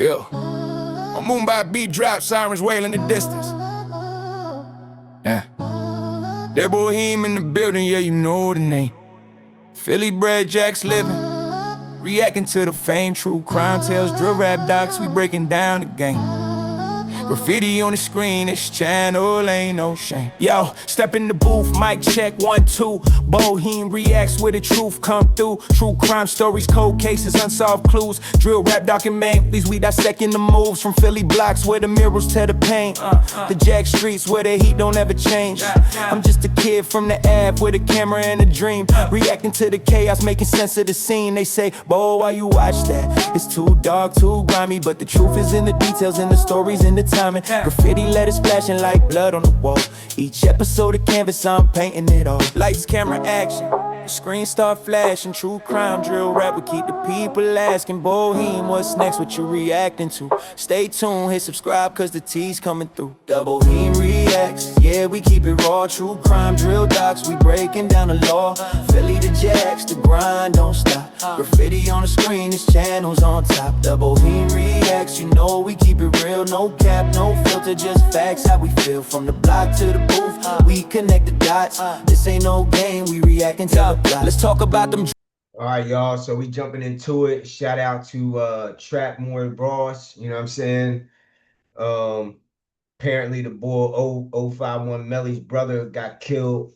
Yeah. A Mumbai beat drop, sirens wail in the distance. Yeah. That Bohem in the building, yeah, you know the name. Philly bred Jacks living, reacting to the fame. True crime tales, drill rap docs, we breaking down the game. Graffiti on the screen, this channel ain't no shame. Yo, step in the booth, mic check, 1, 2. Bohem reacts where the truth come through. True crime stories, cold cases, unsolved clues. Drill rap documentaries, we dissecting the moves. From Philly blocks where the mirrors tear the paint. The Jack streets where the heat don't ever change. I'm just a kid from the Ave with a camera and a dream. Reacting to the chaos, making sense of the scene. They say, boy, why you watch that? It's too dark, too grimy. But the truth is in the details, in the stories, in the timing. Graffiti letters splashing like blood on the wall. Each episode of canvas, I'm painting it all. Lights, camera, action, the screen start flashing. True crime, drill rap, we keep the people asking. Bohem, what's next, what you reacting to? Stay tuned, hit subscribe, cause the T's coming through. Double Bohem reacts, yeah, we keep it raw. True crime, drill docs, we breaking down the law. Philly to Jacks, the grind don't stop. Graffiti on the screen, this channel's on top. Double Bohem reacts, you know we keep it real. No cap, no filter, just facts, how we feel. From the block to the booth, we connect the dots. This ain't no game, we reacting to the plot. Let's talk about them. All right, y'all, so we jumping into it. Shout out to Trapmore Ross, you know what I'm saying? Apparently the boy 051 Melly's brother got killed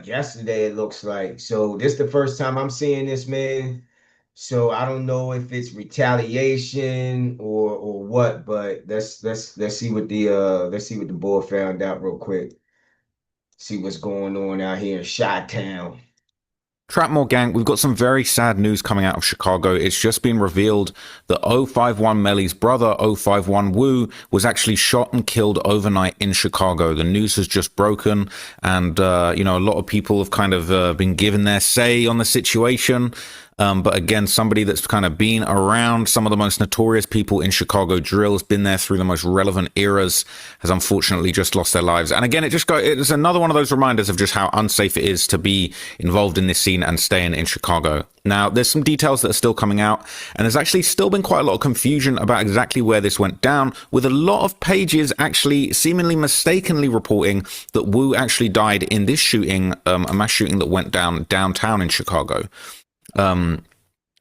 yesterday, it looks like. So this the first time I'm seeing this, man. So I don't know if it's retaliation or what, but let's see what the boy found out real quick. See what's going on out here in Chi-Town. Trapmore gang, we've got some very sad news coming out of Chicago. It's just been revealed that 051 Melly's brother, 051 Wu, was actually shot and killed overnight in Chicago. The news has just broken, and a lot of people have kind of been given their say on the situation. But again, somebody that's kind of been around some of the most notorious people in Chicago drill, has been there through the most relevant eras, has unfortunately just lost their lives. And again, it's another one of those reminders of just how unsafe it is to be involved in this scene and staying in Chicago. Now, there's some details that are still coming out, and there's actually still been quite a lot of confusion about exactly where this went down, with a lot of pages actually seemingly mistakenly reporting that Wu actually died in this shooting, a mass shooting that went down downtown in Chicago.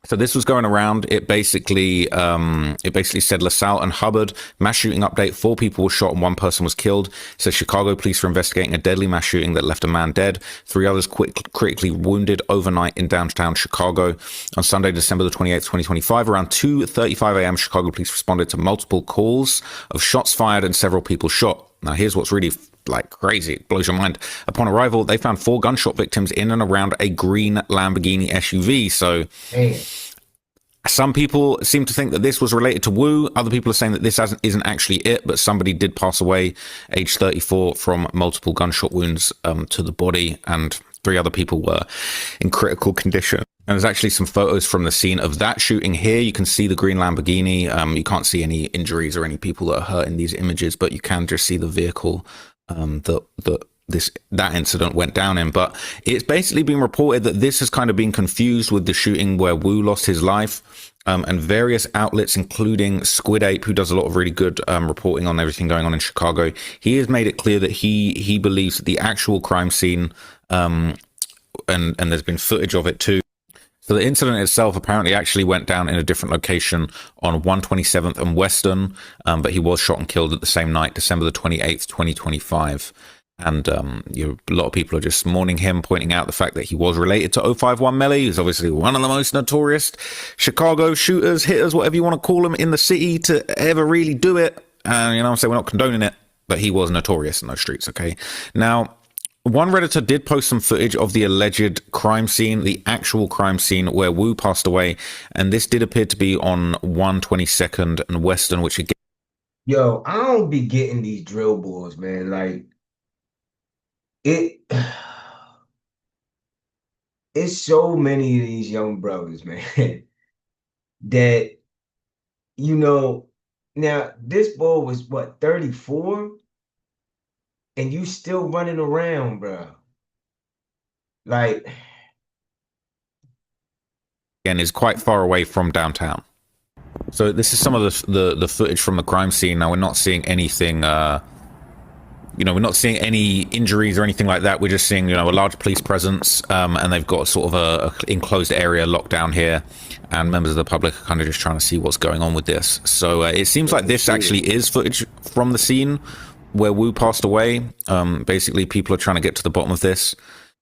So this was going around. It basically said LaSalle and Hubbard mass shooting update. 4 people were shot and 1 person was killed. It says Chicago police are investigating a deadly mass shooting that left a man dead, 3 others critically wounded overnight in downtown Chicago. On Sunday, December the 28th, 2025, around 2:35 a.m., Chicago police responded to multiple calls of shots fired and several people shot. Now, here's what's really crazy, it blows your mind. Upon arrival, they found 4 gunshot victims in and around a green Lamborghini SUV. So some people seem to think that this was related to Wu. Other people are saying that this isn't actually it, but somebody did pass away, age 34, from multiple gunshot wounds to the body, and 3 other people were in critical condition. And there's actually some photos from the scene of that shooting here. You can see the green Lamborghini. You can't see any injuries or any people that are hurt in these images, but you can just see the vehicle that incident went down in. But it's basically been reported that this has kind of been confused with the shooting where Wu lost his life, and various outlets, including Squid Ape, who does a lot of really good reporting on everything going on in Chicago. He has made it clear that he believes that the actual crime scene, and there's been footage of it too. So the incident itself apparently actually went down in a different location on 127th and Western, but he was shot and killed at the same night, December the 28th, 2025. And a lot of people are just mourning him, pointing out the fact that he was related to 051 Melly, who's obviously one of the most notorious Chicago shooters, hitters, whatever you want to call them, in the city to ever really do it. I'm saying we're not condoning it, but he was notorious in those streets, okay? Now, one Redditor did post some footage of the alleged crime scene, the actual crime scene where Wu passed away, and this did appear to be on 122nd and Western, which again... Yo, I don't be getting these drill boys, man. Like, it's so many of these young brothers, man, that, now this boy was, 34? And you still running around, bro. Again, is quite far away from downtown. So this is some of the footage from the crime scene. Now we're not seeing anything, you know, we're not seeing any injuries or anything like that. We're just seeing, you know, a large police presence, and they've got sort of a enclosed area locked down here, and members of the public are kind of just trying to see what's going on with this. So it seems like this actually is footage from the scene where Wu passed away. Basically, people are trying to get to the bottom of this.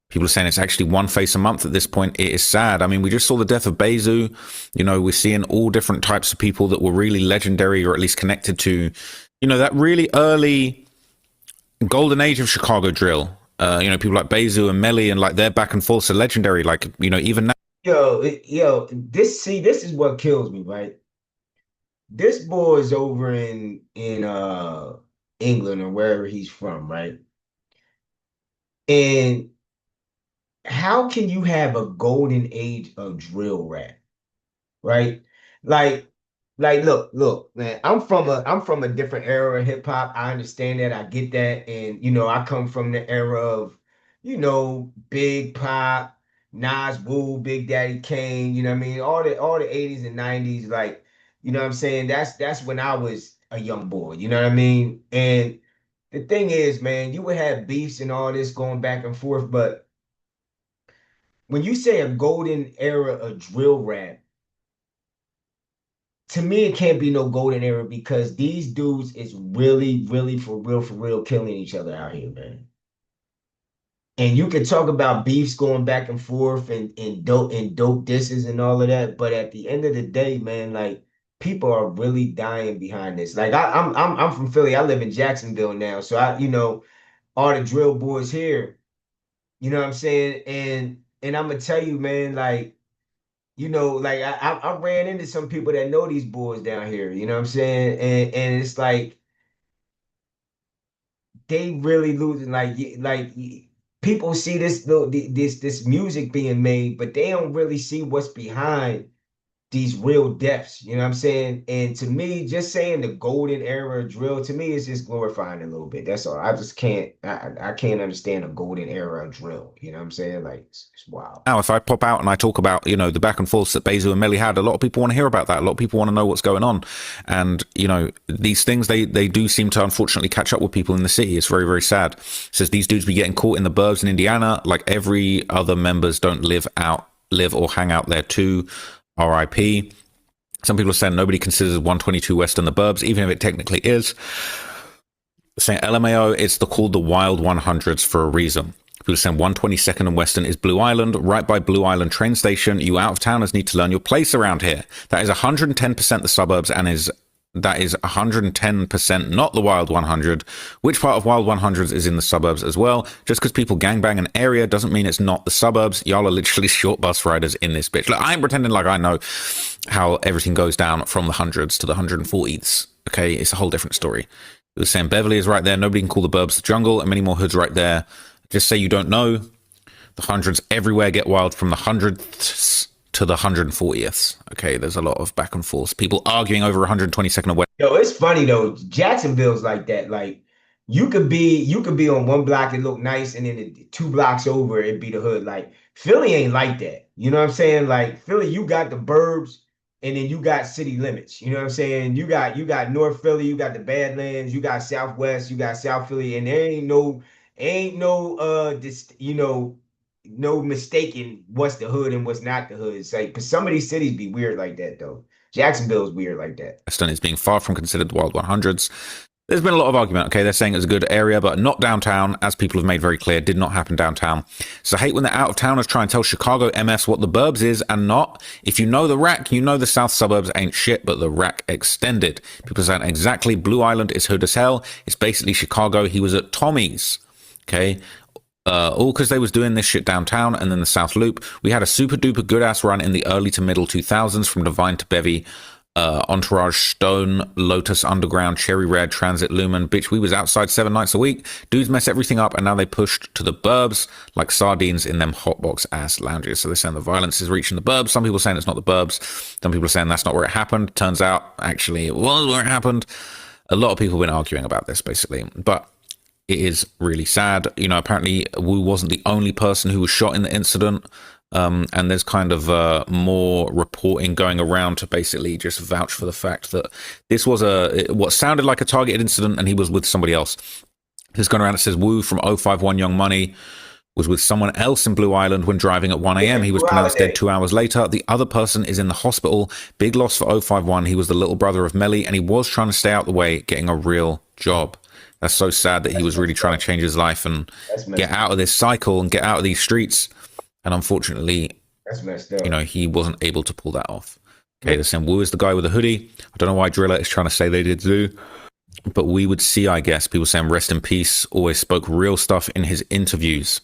People are saying it's actually one face a month at this point. It is sad. I mean, we just saw the death of Bezu. You know, we're seeing all different types of people that were really legendary, or at least connected to, you know, that really early golden age of Chicago drill. You know, people like Bezu and Melly, and like their back and forths are legendary. Like, you know, even now. Yo, this is what kills me, right? This boy is over in England or wherever he's from, right? And how can you have a golden age of drill rap, right? Like, look, man, I'm from a different era of hip hop. I understand that, I get that, and you know, I come from the era of, you know, Big Pop, Nas, Wu, Big Daddy Kane. You know what I mean? All the 80s and 90s, like, you know what I'm saying? That's when I was a young boy. You know what I mean? And the thing is, man, you would have beefs and all this going back and forth, but when you say a golden era of drill rap, to me, it can't be no golden era because these dudes is really, really for real killing each other out here, man. And you can talk about beefs going back and forth and dope disses and all of that, but at the end of the day, man, like people are really dying behind this. Like I'm from Philly. I live in Jacksonville now, so I, you know, all the drill boys here. You know what I'm saying? And I'm gonna tell you, man, like, you know, like I ran into some people that know these boys down here, you know what I'm saying? And it's like they really losing, like people see this music being made, but they don't really see what's behind these real deaths, you know what I'm saying? And to me, just saying the golden era of drill, to me, is just glorifying a little bit. That's all. I just can't, I can't understand a golden era of drill. You know what I'm saying? Like, it's wild. Now, if I pop out and I talk about, you know, the back and forths that Bezu and Melly had, a lot of people want to hear about that. A lot of people want to know what's going on. And, you know, these things, they do seem to unfortunately catch up with people in the city. It's very, very sad. It says these dudes be getting caught in the burbs in Indiana, like every other members don't live or hang out there too. RIP. Some people are saying nobody considers 122 West in the burbs, even if it technically is. Saying LMAO, it's called the Wild 100s for a reason. People are saying 122nd and Western is Blue Island, right by Blue Island train station. You out-of-towners need to learn your place around here. That is 110% the suburbs, and that is 110% not the Wild 100. Which part of Wild 100s is in the suburbs as well? Just because people gangbang an area doesn't mean it's not the suburbs. Y'all are literally short bus riders in this bitch. Look, I ain't pretending like I know how everything goes down from the hundreds to the 140s. Okay, it's a whole different story. It was saying Beverly is right there. Nobody can call the burbs the jungle, and many more hoods right there. Just say you don't know. The hundreds everywhere get wild from the hundredths to the 140th. Okay, there's a lot of back and forth. People arguing over 122nd and West. Yo, it's funny though. Jacksonville's like that. Like you could be on one block and look nice, and then the 2 blocks over it'd be the hood. Like Philly ain't like that. You know what I'm saying? Like Philly, you got the burbs, and then you got city limits. You know what I'm saying? You got North Philly, you got the Badlands, you got Southwest, you got South Philly, and there ain't no you know, no mistaking what's the hood and what's not the hood. It's like, because some of these cities be weird like that though. Jacksonville is weird like that. Western is being far from considered the Wild 100s. There's been a lot of argument. Okay, they're saying it's a good area, but not downtown, as people have made very clear, did not happen downtown. So I hate when the out-of-towners try and tell Chicago MS what the burbs is and not. If you know the rack, you know the south suburbs ain't shit, but the rack extended. People saying exactly, Blue Island is hood as hell. It's basically Chicago. He was at Tommy's. Okay, all because they was doing this shit downtown. And then the South Loop, we had a super duper good ass run in the early to middle 2000s from Divine to Bevy, Entourage, Stone, Lotus Underground, Cherry Red, Transit, Lumen. Bitch, we was outside 7 nights a week. Dudes mess everything up, and now they pushed to the burbs like sardines in them hotbox ass lounges. So they're saying the violence is reaching the burbs. Some people are saying it's not the burbs. Some people are saying that's not where it happened. Turns out, actually, it was where it happened. A lot of people have been arguing about this, basically. But it is really sad. You know, apparently Wu wasn't the only person who was shot in the incident. And there's kind of more reporting going around to basically just vouch for the fact that this was what sounded like a targeted incident, and he was with somebody else. This going around, it says Wu from 051 Young Money was with someone else in Blue Island when driving at 1 a.m. He was pronounced dead 2 hours later. The other person is in the hospital. Big loss for 051. He was the little brother of Melly, and he was trying to stay out the way, getting a real job. That's so sad that he was really trying to change his life and get out of this cycle and get out of these streets. And unfortunately, that's messed up. You know, he wasn't able to pull that off. Okay, they're saying Wu is the guy with the hoodie. I don't know why Driller is trying to say they did too. But we would see, I guess, people saying rest in peace, always spoke real stuff in his interviews.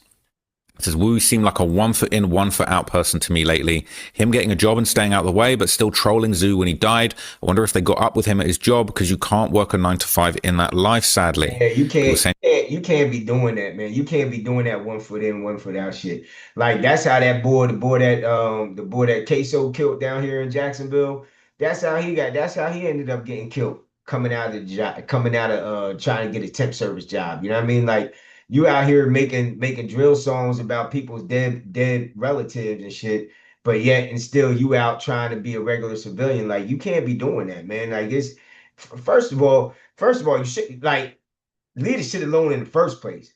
It says Wu seemed like a 1 foot in, 1 foot out person to me lately. Him getting a job and staying out of the way, but still trolling Zoo when he died. I wonder if they got up with him at his job, because you can't work a 9 to 5 in that life, sadly. Yeah, you can't be doing that, man. You can't be doing that 1 foot in, 1 foot out shit. Like that's how the boy that Queso killed down here in Jacksonville. That's how he ended up getting killed, coming out of trying to get a temp service job. You know what I mean? Like, you out here making drill songs about people's dead relatives and shit, but yet and still you out trying to be a regular civilian. Like, you can't be doing that, man. Like, it's first of all, you should like leave the shit alone in the first place.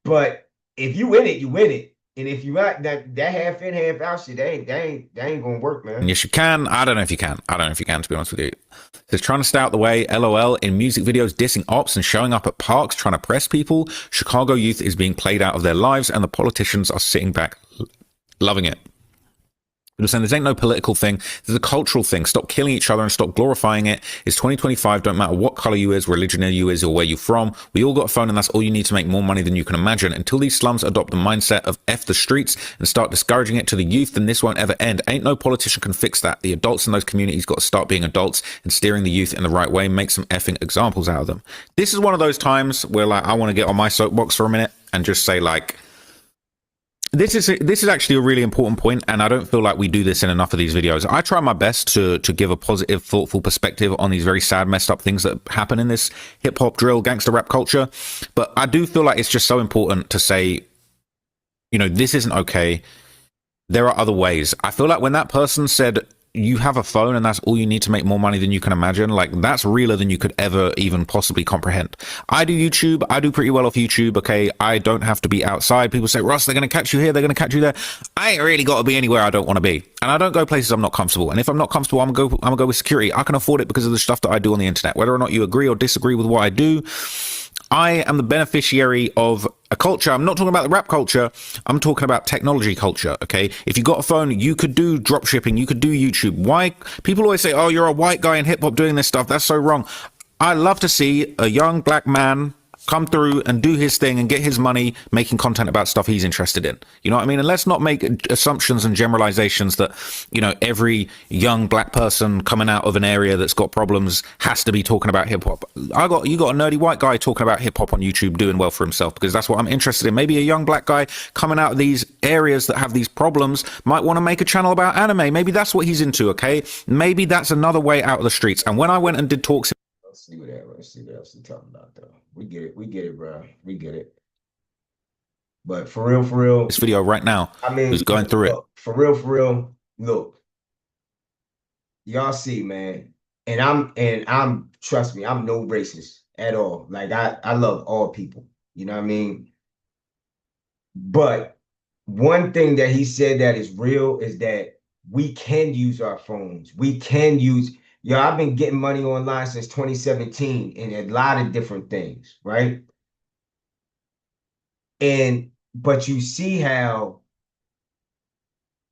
But if you win it, you win it. And if you got that half in, half out shit, that ain't gonna work, man. Yes, you can. I don't know if you can. To be honest with you. They're trying to stay out the way, LOL, in music videos, dissing ops and showing up at parks, trying to press people. Chicago youth is being played out of their lives, and the politicians are sitting back, loving it. They're saying this ain't no political thing. There's a cultural thing. Stop killing each other and stop glorifying it. It's 2025. Don't matter what color you is, religion you is, or where you're from. We all got a phone, and that's all you need to make more money than you can imagine. Until these slums adopt the mindset of F the streets and start discouraging it to the youth, then this won't ever end. Ain't no politician can fix that. The adults in those communities got to start being adults and steering the youth in the right way. Make some effing examples out of them. This is one of those times where, like, I want to get on my soapbox for a minute and just say, like, this is actually a really important point, and I don't feel like we do this in enough of these videos. I try my best to give a positive, thoughtful perspective on these very sad, messed up things that happen in this hip-hop, drill, gangster rap culture, but I do feel like it's just so important to say, you know, this isn't okay. There are other ways. I feel like when that person said, you have a phone and that's all you need to make more money than you can imagine, like, that's realer than you could ever even possibly comprehend. I do YouTube. I do pretty well off YouTube. Okay, I don't have to be outside. People say, Ross, they're going to catch you here, they're going to catch you there. I ain't really got to be anywhere I don't want to be, and I don't go places I'm not comfortable. And if I'm not comfortable, I'm gonna go with security. I can afford it because of the stuff that I do on the internet. Whether or not you agree or disagree with what I do, I am the beneficiary of a culture. I'm not talking about the rap culture. I'm talking about technology culture, okay? If you got a phone, you could do drop shipping. You could do YouTube. Why? People always say, oh, you're a white guy in hip hop doing this stuff. That's so wrong. I love to see a young black man come through and do his thing and get his money making content about stuff he's interested in. You know what I mean? And let's not make assumptions and generalizations that, you know, every young black person coming out of an area that's got problems has to be talking about hip hop. You got a nerdy white guy talking about hip hop on YouTube doing well for himself, because that's what I'm interested in. Maybe a young black guy coming out of these areas that have these problems might want to make a channel about anime. Maybe that's what he's into, okay? Maybe that's another way out of the streets. And when I went and did talks, Let's see what else he's talking about, though. We get it, bro. We get it. But for real, this video right now, I mean, who's going through it. For real, look, y'all see, man, and I'm trust me, I'm no racist at all. Like, I love all people, you know what I mean? But one thing that he said that is real is that we can use our phones. We can use. Yo, I've been getting money online since 2017 in a lot of different things, right? But you see how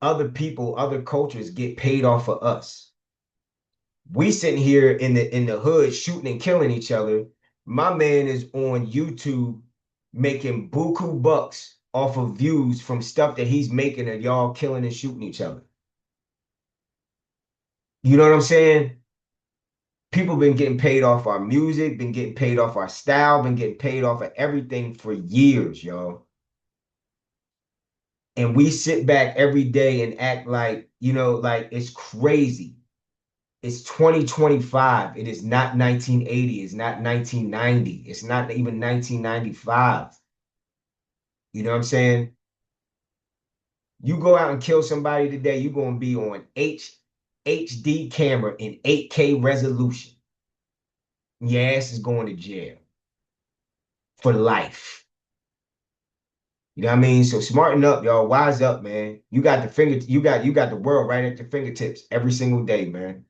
other people, other cultures get paid off of us. We sitting here in the hood shooting and killing each other. My man is on YouTube making buku bucks off of views from stuff that he's making of y'all killing and shooting each other. You know what I'm saying? People been getting paid off our music, been getting paid off our style, been getting paid off of everything for years, y'all. And we sit back every day and act like, you know, like it's crazy. It's 2025. It is not 1980. It's not 1990. It's not even 1995. You know what I'm saying? You go out and kill somebody today, you're gonna be on HD camera in 8K resolution. Your ass is going to jail for life. You know what I mean? So smarten up, y'all. Wise up, man. You got the world right at your fingertips every single day, man.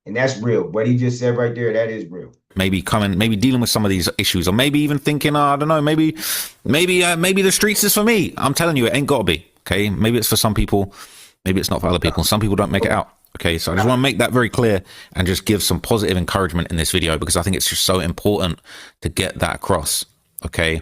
And that's real. What he just said right there, that is real. Maybe dealing with some of these issues, or maybe even thinking, I don't know, maybe the streets is for me. I'm telling you, it ain't gotta be. Okay, maybe it's for some people, maybe it's not for other people. Some people don't make it out. Okay, so I just want to make that very clear and just give some positive encouragement in this video, because I think it's just so important to get that across. Okay,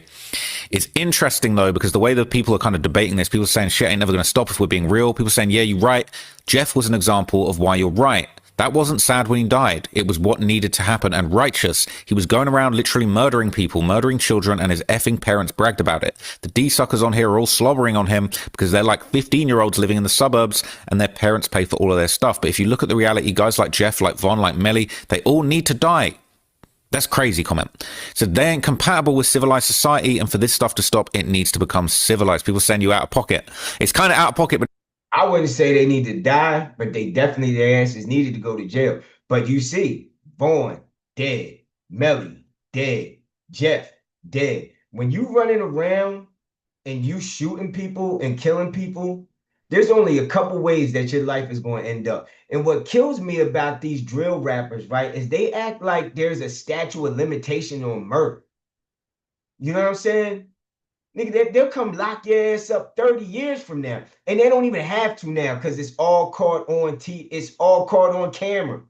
it's interesting though, because the way that people are kind of debating this, people are saying shit ain't never going to stop if we're being real. People are saying, yeah, you're right. Jeff was an example of why you're right. That wasn't sad when he died. It was what needed to happen, and righteous. He was going around literally murdering people, murdering children, and his effing parents bragged about it. The D-suckers on here are all slobbering on him because they're like 15-year-olds living in the suburbs and their parents pay for all of their stuff. But if you look at the reality, guys like Jeff, like Von, like Melly, they all need to die. That's crazy comment. So they ain't compatible with civilized society, and for this stuff to stop, it needs to become civilized. People send you out of pocket. It's kind of out of pocket, but I wouldn't say they need to die, but they definitely, their asses needed to go to jail. But you see, Vaughn, dead. Melly, dead. Jeff, dead. When you running around and you shooting people and killing people, there's only a couple ways that your life is going to end up. And what kills me about these drill rappers, right, is they act like there's a statute of limitation on murder. You know what I'm saying? Nigga, they'll come lock your ass up 30 years from now. And they don't even have to now, because it's all caught on it's all caught on camera.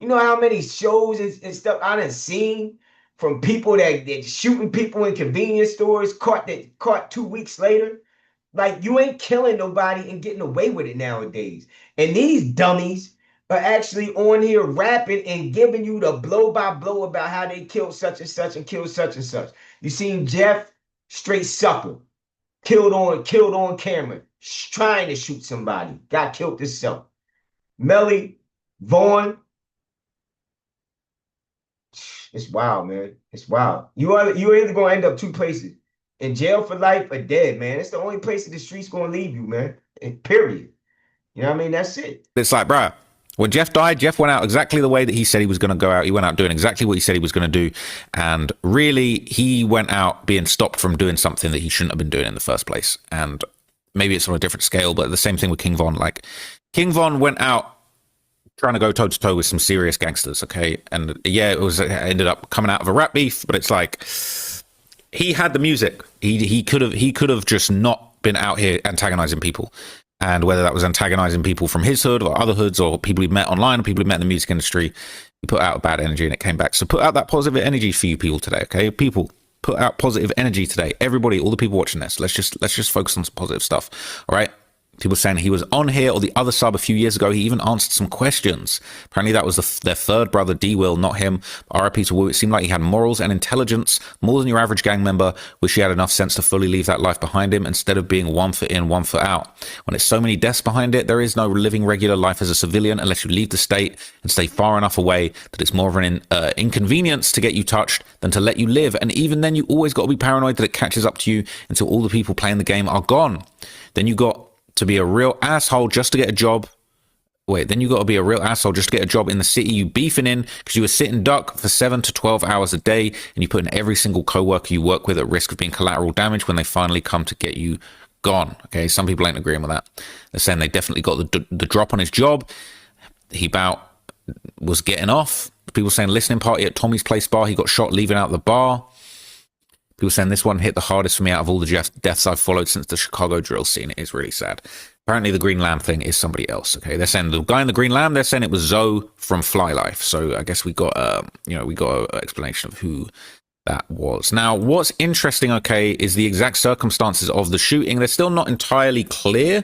You know how many shows and stuff I done seen from people that shooting people in convenience stores caught 2 weeks later? Like, you ain't killing nobody and getting away with it nowadays. And these dummies are actually on here rapping and giving you the blow by blow about how they killed such and such and killed such and such. You seen Jeff, straight sucker, killed on camera, trying to shoot somebody, got killed himself. Melly, Vaughn, it's wild, man. It's wild. You're either gonna end up two places: in jail for life or dead, man. It's the only place that the street's gonna leave you, man. Period. You know what I mean? That's it. it's like, bruh, when Jeff died, Jeff went out exactly the way that he said he was going to go out. He went out doing exactly what he said he was going to do. And really, he went out being stopped from doing something that he shouldn't have been doing in the first place. And maybe it's on a different scale, but the same thing with King Von. Like, King Von went out trying to go toe-to-toe with some serious gangsters, okay? And yeah, it ended up coming out of a rap beef, but it's like, he had the music. He could have just not been out here antagonizing people. And whether that was antagonizing people from his hood or other hoods or people he met online or people he met in the music industry, he put out bad energy and it came back. So put out that positive energy for you people today, okay? People, put out positive energy today. Everybody, all the people watching this, let's just focus on some positive stuff, all right? People saying he was on here or the other sub a few years ago. He even answered some questions. Apparently that was their third brother, D-Will, not him. RIP to Wu. It seemed like he had morals and intelligence, more than your average gang member. Wish he had enough sense to fully leave that life behind him instead of being 1 foot in, 1 foot out. When it's so many deaths behind it, there is no living regular life as a civilian unless you leave the state and stay far enough away that it's more of an inconvenience to get you touched than to let you live. And even then, you always got to be paranoid that it catches up to you until all the people playing the game are gone. Then you got to be a real asshole just to get a job. Then you got to be a real asshole just to get a job in the city you beefing in because you were sitting duck for 7 to 12 hours a day and you put in every single coworker you work with at risk of being collateral damage when they finally come to get you gone. Okay, some people ain't agreeing with that. They're saying they definitely got the drop on his job. He was getting off. People saying listening party at Tommy's Place bar. He got shot leaving out the bar. People saying this one hit the hardest for me out of all the deaths I've followed since the Chicago drill scene. It is really sad. Apparently the Green Lamb thing is somebody else. Okay, they're saying the guy in the Green Lamb, they're saying it was Zoe from Fly Life. So I guess we got an explanation of who that was. Now, what's interesting, okay, is the exact circumstances of the shooting. They're still not entirely clear.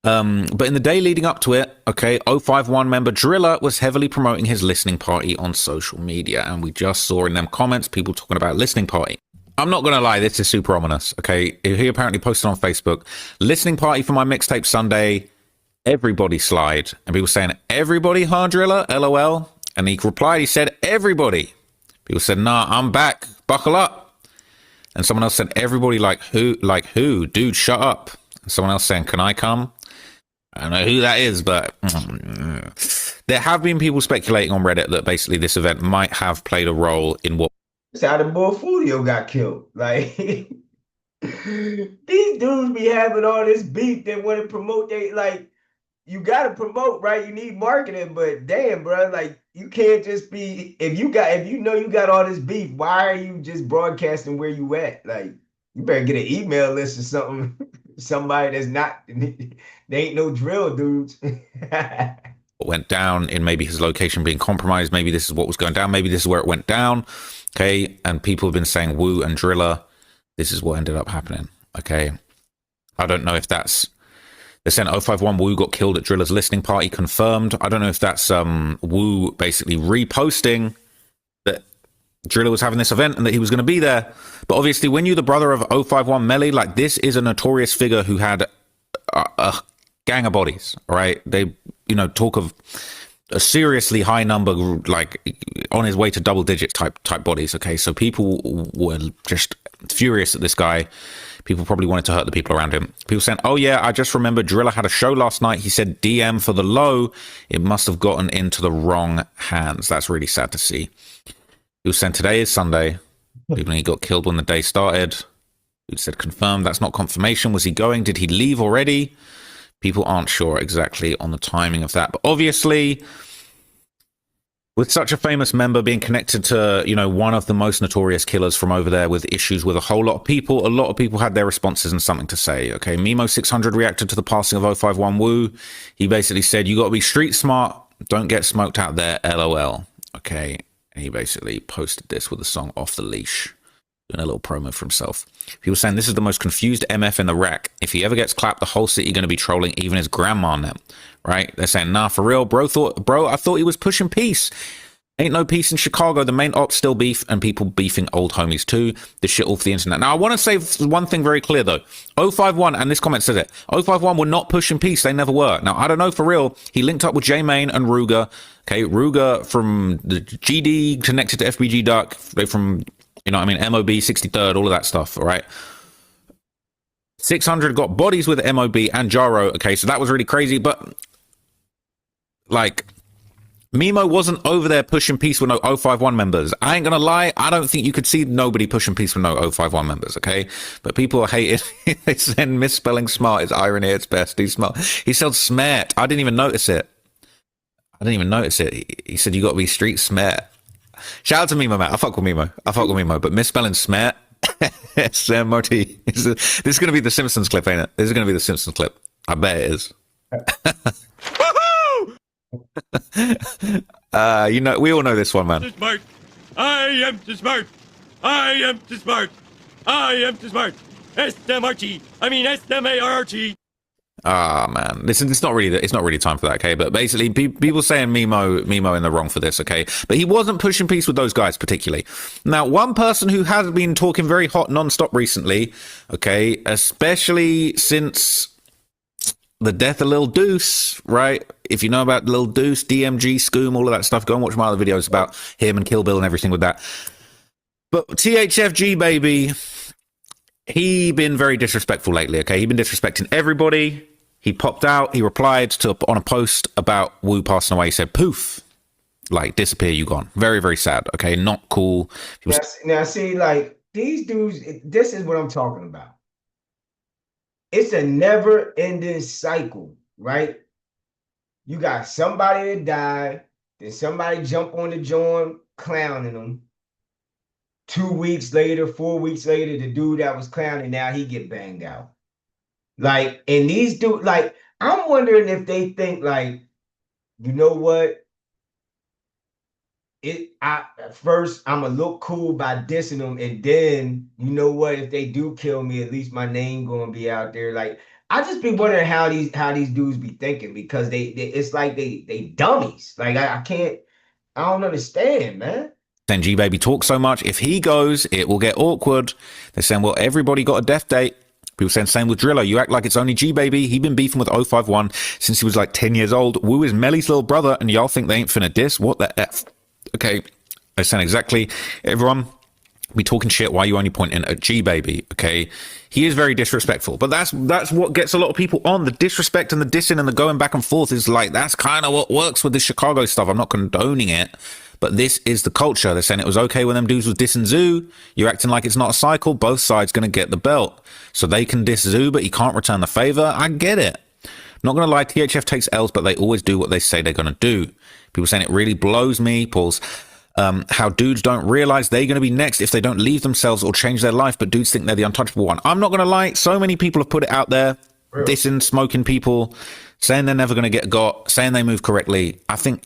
But in the day leading up to it, okay, 051 member Driller was heavily promoting his listening party on social media. And we just saw in them comments people talking about listening party. I'm not going to lie, this is super ominous, okay? He apparently posted on Facebook, listening party for my mixtape Sunday, everybody slide. And people saying, everybody, hard Driller, LOL. And he replied, he said, everybody. People said, nah, I'm back, buckle up. And someone else said, everybody, like who? Dude, shut up. Someone else saying, can I come? I don't know who that is, but there have been people speculating on Reddit that basically this event might have played a role in what. That's how the boy Fulio got killed. Like these dudes be having all this beef. They want to promote. They like you got to promote, right? You need marketing, but damn, bro, like you can't just be if you know you got all this beef. Why are you just broadcasting where you at? Like you better get an email list or something. Somebody that's not. They ain't no drill dudes. Went down in maybe his location being compromised. Maybe this is what was going down. Maybe this is where it went down. Okay. And people have been saying Wu and Driller. This is what ended up happening. Okay. I don't know if that's. They're saying 051 Wu got killed at Driller's listening party. Confirmed. I don't know if that's Wu basically reposting that Driller was having this event and that he was going to be there. But obviously, when you're the brother of 051 Melly, like this is a notorious figure who had a gang of bodies, right? They, talk of a seriously high number, like on his way to double digit type bodies. Okay, so people were just furious at this guy. People probably wanted to hurt the people around him. People saying, oh yeah, I just remember Driller had a show last night. He said DM for the low. It must have gotten into the wrong hands. That's really sad to see. He was saying today is Sunday. Even he got killed when the day started. He said confirmed. That's not confirmation. Was he going? Did he leave already? People aren't sure exactly on the timing of that. But obviously, with such a famous member being connected to, one of the most notorious killers from over there with issues with a whole lot of people had their responses and something to say. Okay, Mimo600 reacted to the passing of 051 Wu. He basically said, you got to be street smart. Don't get smoked out there, LOL. Okay, and he basically posted this with the song Off the Leash. Doing a little promo for himself. People saying this is the most confused MF in the rack. If he ever gets clapped, the whole city going to be trolling even his grandma now, right? They're saying, nah, for real, bro, I thought he was pushing peace. Ain't no peace in Chicago. The main ops still beef and people beefing old homies too. This shit off the internet. Now, I want to say one thing very clear though. 051, and this comment says it, 051 were not pushing peace. They never were. Now, I don't know for real. He linked up with J-Main and Ruger. Okay, Ruger from the GD connected to FBG Duck. They from... MOB, 63rd, all of that stuff, all right? 600 got bodies with MOB and Jaro, okay, so that was really crazy, but, like, Mimo wasn't over there pushing peace with no 051 members. I ain't gonna lie, I don't think you could see nobody pushing peace with no 051 members, okay? But people are hating. They said misspelling smart is irony at its best. He's smart. He said smart. I didn't even notice it. He said you got to be street smart. Shout out to Mimo, man. I fuck with Mimo. But misspelling smat, S-M-O-T. This is going to be the Simpsons clip, ain't it? This is going to be the Simpsons clip. I bet it is. We all know this one, man. Smart. I am too smart. I am too smart. I am too smart. S-M-R-T. I mean S-M-A-R-T. Ah, man, listen, it's not really time for that, okay? But basically, people saying Mimo in the wrong for this, okay? But he wasn't pushing peace with those guys particularly. Now, one person who has been talking very hot non-stop recently, okay, especially since the death of Lil Deuce, right? If you know about Lil Deuce, DMG, Scoom, all of that stuff, go and watch my other videos about him and Kill Bill and everything with that. But THFG, baby, he been very disrespectful lately, okay? He been disrespecting everybody. He popped out, he replied on a post about Wu passing away. He said, poof, like, disappear, you gone. Very, very sad, okay? Not cool. Now, see, like, these dudes, this is what I'm talking about. It's a never-ending cycle, right? You got somebody that died, then somebody jump on the joint clowning them. 2 weeks later, 4 weeks later, the dude that was clowning, now he get banged out. Like, and these dudes, like, I'm wondering if they think, like, you know what? At first, I'm gonna look cool by dissing them, and then, you know what? If they do kill me, at least my name gonna be out there. Like, I just be wondering how these dudes be thinking, because they it's like they dummies. Like, I don't understand, man. Then G Baby talks so much. If he goes, it will get awkward. They're saying, well, everybody got a death date. People saying, same with Driller. You act like it's only G Baby. He been beefing with 051 since he was like 10 years old. Wu is Melly's little brother, and y'all think they ain't finna diss? What the F? Okay, they're saying exactly. Everyone, be talking shit. Why are you only pointing at G Baby? Okay, he is very disrespectful, but that's what gets a lot of people on. The disrespect and the dissing and the going back and forth is like, that's kind of what works with the Chicago stuff. I'm not condoning it, but this is the culture. They're saying it was okay when them dudes was dissing Zoo. You're acting like it's not a cycle. Both sides going to get the belt, so they can diss Zoo, but he can't return the favor. I get it. Not going to lie, THF takes L's, but they always do what they say they're going to do. People saying it really blows me, Pauls. How dudes don't realize they're going to be next if they don't leave themselves or change their life, but dudes think they're the untouchable one. I'm not going to lie, so many people have put it out there, dissing, smoking people, saying they're never going to get got, saying they move correctly. I think,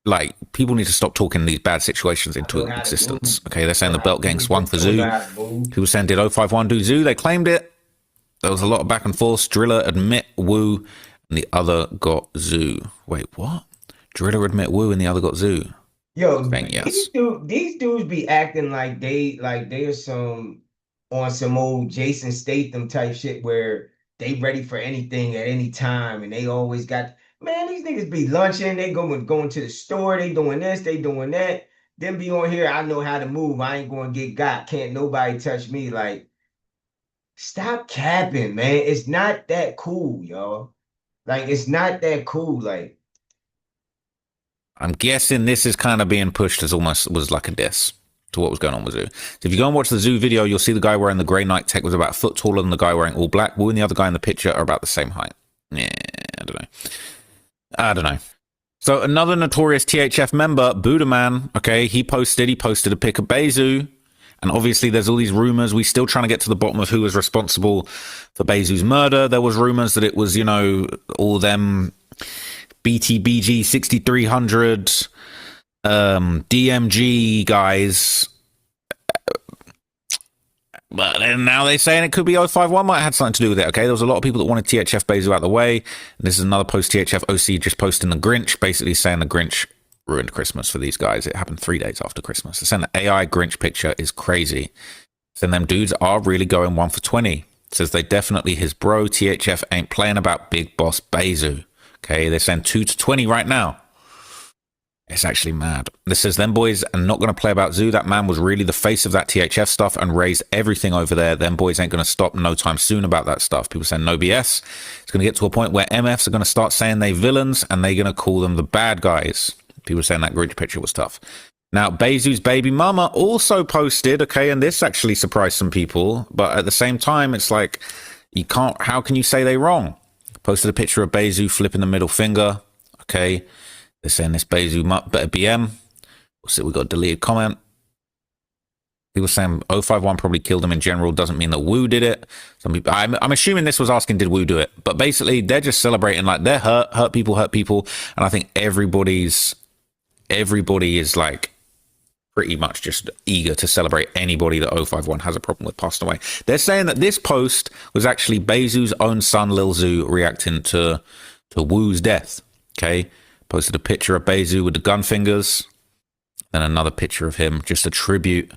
like, people need to stop talking these bad situations into existence. Okay, they're saying the belt gang swung for Zoo. People saying, did 051 do Zoo? They claimed it. There was a lot of back and forth. Driller admit Woo, and the other got Zoo. Wait, what? Driller admit Woo, and the other got Zoo. Yo, Yes. these dudes be acting like they're on some old Jason Statham type shit where they ready for anything at any time, and they always got, man, these niggas be lunching, they going to the store, they doing this, they doing that. Then be on here, I know how to move, I ain't gonna get got, can't nobody touch me. Like, stop capping, man. It's not that cool, y'all. Like, it's not that cool. Like, I'm guessing this is kind of being pushed as almost was like a diss to what was going on with Zoo. So if you go and watch the Zoo video, you'll see the guy wearing the grey Nike Tech was about a foot taller than the guy wearing all black. Wu and the other guy in the picture are about the same height. Yeah, I don't know. So another notorious THF member, Buddha Man, okay, he posted a pic of Bezu. And obviously there's all these rumors. We're still trying to get to the bottom of who was responsible for Bezu's murder. There was rumors that it was, you know, all them BTBG 6300 DMG guys, but then now they're saying it could be 051 might have had something to do with it. Okay, there was a lot of people that wanted THF Bezu out of the way. This is another post THF OC just posting the Grinch, basically saying the Grinch ruined Christmas for these guys. It happened 3 days after Christmas. They're saying the AI Grinch picture is crazy. Saying them dudes are really going 1 for 20. Says they definitely his bro. THF ain't playing about Big Boss Bezu. Okay, they're saying 2 to 20 right now. It's actually mad. This says them boys are not going to play about Zoo. That man was really the face of that THF stuff and raised everything over there. Them boys ain't going to stop no time soon about that stuff. People saying no BS. It's going to get to a point where MFs are going to start saying they villains and they're going to call them the bad guys. People saying that Grinch picture was tough. Now, Bezu's baby mama also posted, okay, and this actually surprised some people, but at the same time, it's like, you can't, how can you say they wrong? Posted a picture of Bezu flipping the middle finger, okay. They're saying this Bezu better BM. We got a deleted comment. People saying 051 probably killed him in general. Doesn't mean that Wu did it. Some people, I'm assuming this was asking, did Wu do it? But basically, they're just celebrating like they're hurt people. And I think everybody is like pretty much just eager to celebrate anybody that 051 has a problem with passed away. They're saying that this post was actually Bezu's own son, Lil Zoo, reacting to Wu's death. Okay. Posted a picture of Bezu with the gun fingers. Then another picture of him, just a tribute.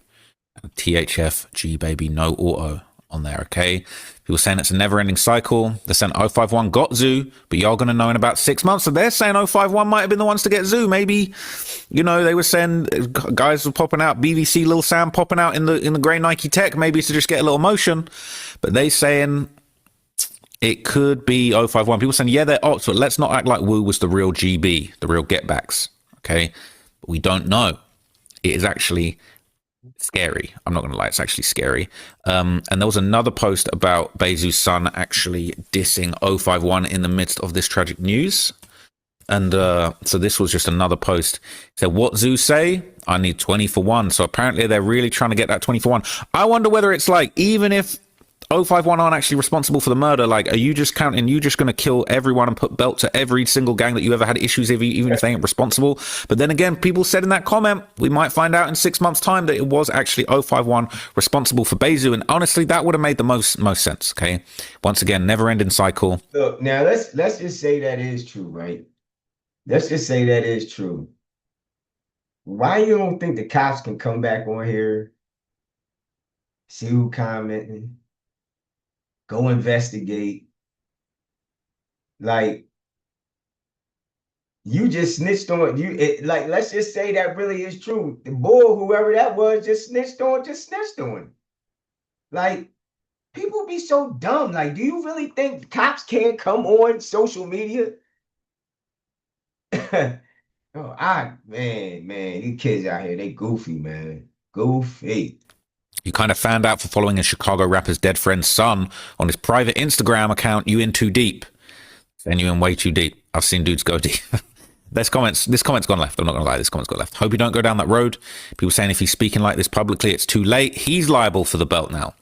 THF, G Baby, no auto on there, okay? People saying it's a never-ending cycle. They're saying 051 got Zoo, but y'all going to know in about 6 months. So they're saying 051 might have been the ones to get Zoo. Maybe, you know, they were saying guys were popping out, BVC, Lil Sam popping out in the grey Nike Tech, maybe to just get a little motion. But they saying it could be 051. People saying, yeah, they're ops, but let's not act like Wu was the real GB, the real getbacks, okay? But we don't know. It is actually scary. I'm not going to lie, it's actually scary. And there was another post about Bezu's son actually dissing 051 in the midst of this tragic news. And so this was just another post. It said, what Zoo say? I need 20 for 1. So apparently they're really trying to get that 20 for 1. I wonder whether it's like, even if 051 aren't actually responsible for the murder, like, are you just counting, you just going to kill everyone and put belt to every single gang that you ever had issues with, even if they ain't responsible? But then again, people said in that comment, we might find out in 6 months time that it was actually 051 responsible for Bezu, and honestly that would have made the most sense. Okay, once again, never ending cycle. Look, now let's just say that is true, right? Let's just say that is true. Why you don't think the cops can come back on here, see who commenting, go investigate? Like, You just snitched on you. Like, let's just say that really is true. The bull, whoever that was, just snitched on. Like, people be so dumb. Like, do you really think cops can't come on social media? Oh, man, these kids out here, they goofy, man. Goofy. You kind of found out for following a Chicago rapper's dead friend's son on his private Instagram account. You in too deep. Then you in way too deep. I've seen dudes go deep. This comment's gone left. I'm not gonna lie, this comment's gone left. Hope you don't go down that road. People saying if he's speaking like this publicly, it's too late. He's liable for the belt now.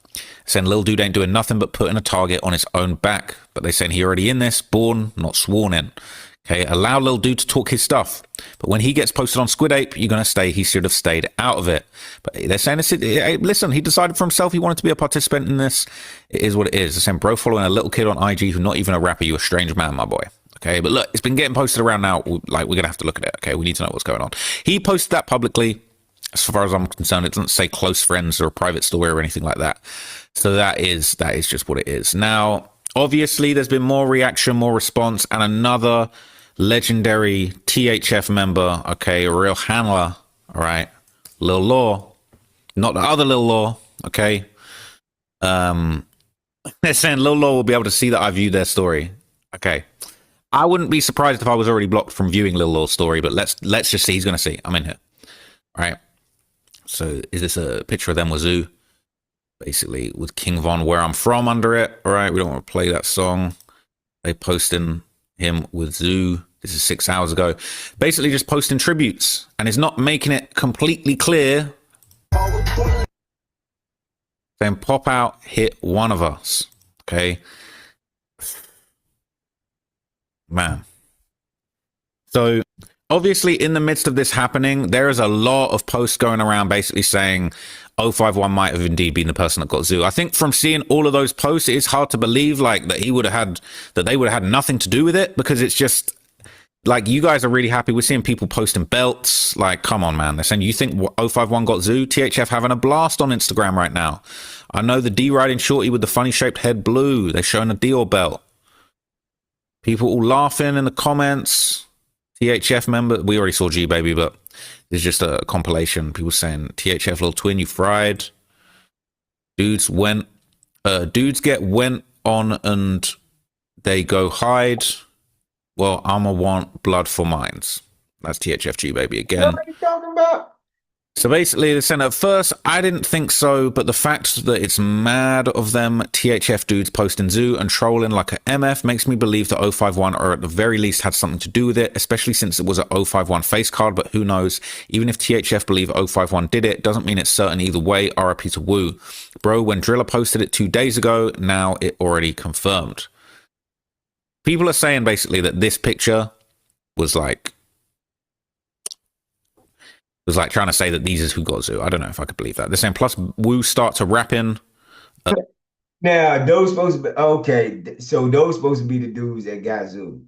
Saying Lil Dude ain't doing nothing but putting a target on his own back. But they saying he already in this, born, not sworn in. Okay, allow Lil Dude to talk his stuff. But when he gets posted on Squid Ape, you're going to stay. He should have stayed out of it. But they're saying, listen, he decided for himself he wanted to be a participant in this. It is what it is. They're saying, bro, following a little kid on IG who's not even a rapper, you a strange man, my boy. Okay, but look, it's been getting posted around now. Like, we're going to have to look at it. Okay, we need to know what's going on. He posted that publicly. As far as I'm concerned, it doesn't say close friends or a private story or anything like that. So that is just what it is. Now, obviously, there's been more reaction, more response, and another legendary THF member, okay, a real handler, all right, Lil Law, not the other Lil Law, okay. They're saying Lil Law will be able to see that I viewed their story. Okay, I wouldn't be surprised if I was already blocked from viewing Lil Law's story, but let's just see. He's gonna see. I'm in here, all right. So is this a picture of them with Zoo? Basically with King Von Where I'm From under it. All right, we don't want to play that song. They posting him with Zoo. This is 6 hours ago. Basically just posting tributes, and it's not making it completely clear. Then pop out, hit one of us. Okay. Man. So obviously in the midst of this happening, there is a lot of posts going around basically saying 051 might have indeed been the person that got Zoo. I think from seeing all of those posts, it's hard to believe like that they would have had nothing to do with it, because it's just like, you guys are really happy. We're seeing people posting belts. Like, come on, man. They're saying, you think 051 got Zoo? THF having a blast on Instagram right now. I know the D-riding shorty with the funny shaped head blue. They're showing a Dior belt. People all laughing in the comments. THF member. We already saw G Baby, but there's just a compilation. People saying, THF little twin, you fried. Dudes get went on and they go hide. Well, I'ma want blood for mines. That's THFG Baby again. What are you talking about? So basically, they said at first, I didn't think so, but the fact that it's mad of them THF dudes posting Zoo and trolling like a MF makes me believe that 051 or at the very least had something to do with it, especially since it was a 051 face card, but who knows? Even if THF believe 051 did it, doesn't mean it's certain either way. RIP to Woo. Bro, when Driller posted it 2 days ago, now it already confirmed. People are saying basically that this picture was like trying to say that these is who got Zoo. I don't know if I could believe that. They're saying plus Woo starts a rapping. Now, those supposed to be, okay, so those supposed to be the dudes that got Zoo.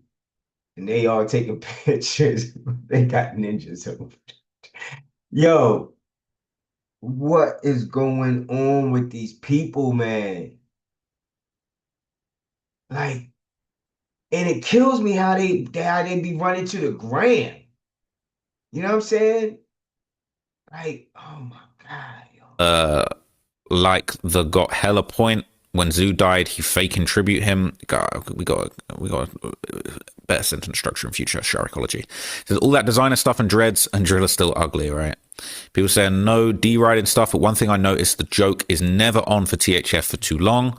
And they all taking pictures. They got ninjas over. Yo, what is going on with these people, man? Like, and it kills me how they be running to the gram. You know what I'm saying? Like, oh my God. Yo. Like the got hella point when Zoo died, he fake contribute him. We got a better sentence structure in future Sharikology. Says all that designer stuff and dreads and drill are still ugly, right? People saying no D-riding stuff, but one thing I noticed, the joke is never on for THF for too long.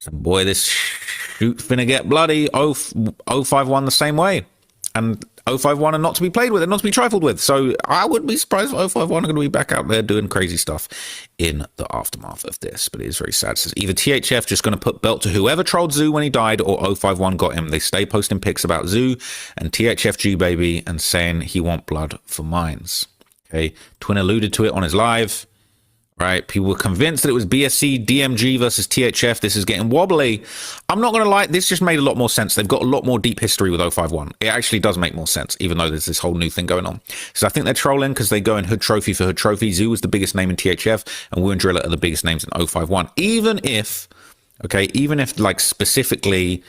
So boy, this shoot finna get bloody. 051 the same way. And 051 are not to be played with and not to be trifled with. So I wouldn't be surprised if 051 are going to be back out there doing crazy stuff in the aftermath of this. But it is very sad. It says either THF just going to put belt to whoever trolled Zoo when he died, or 051 got him. They stay posting pics about Zoo and THFG Baby and saying he want blood for mines. Okay, Twin alluded to it on his live. Right, people were convinced that it was BSC, DMG versus THF. This is getting wobbly. I'm not going to lie, this just made a lot more sense. They've got a lot more deep history with 051. It actually does make more sense, even though there's this whole new thing going on. So I think they're trolling because they go in Hood Trophy for Hood Trophy. Zoo was the biggest name in THF, and Woo and Driller are the biggest names in 051. Even if like specifically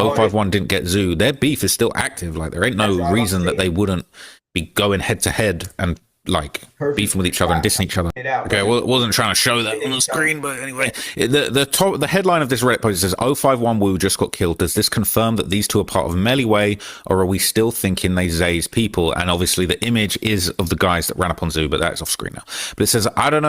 051 didn't get Zoo, their beef is still active. Like, there ain't no reason that they wouldn't be going head to head and like beefing with each other and dissing each other. Okay, well, it wasn't trying to show that on the screen, but anyway, the headline of this Reddit post says 051 Woo just got killed. Does this confirm that these two are part of Melee, or are we still thinking they Zay's people? And obviously the image is of the guys that ran up on Zoo, but that's off screen now. But it says, I don't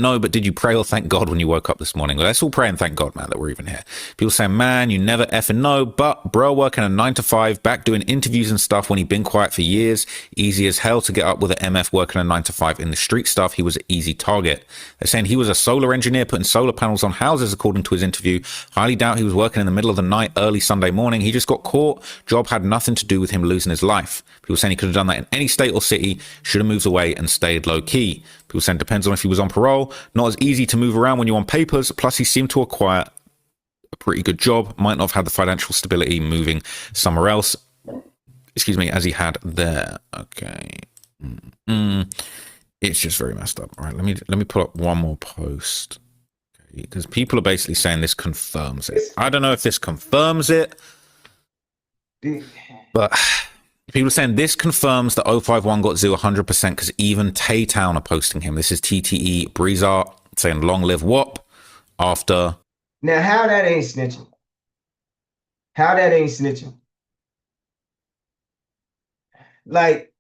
know, but did you pray or thank God when you woke up this morning? Well, let's all pray and thank God, man, that we're even here. People saying, man, you never effing know, but bro working a 9 to 5, back doing interviews and stuff when he'd been quiet for years. Easy as hell to get up with an MF working a 9 to 5 in the street stuff. He was an easy target. They're saying he was a solar engineer putting solar panels on houses, according to his interview. Highly doubt he was working in the middle of the night, early Sunday morning. He just got caught. Job had nothing to do with him losing his life. People saying he could have done that in any state or city, should have moved away and stayed low key. People saying depends on if he was on parole. Not as easy to move around when you're on papers. Plus, he seemed to acquire a pretty good job. Might not have had the financial stability moving somewhere else, excuse me, as he had there. Okay. It's just very messed up. All right, let me pull up one more post, because people are basically saying this confirms it. I don't know if this confirms it, but people are saying this confirms that 051 got Zoo 100%, because even Tay-Town are posting him. This is TTE Breezart saying long live WAP after. Now, how that ain't snitching? How that ain't snitching? Like,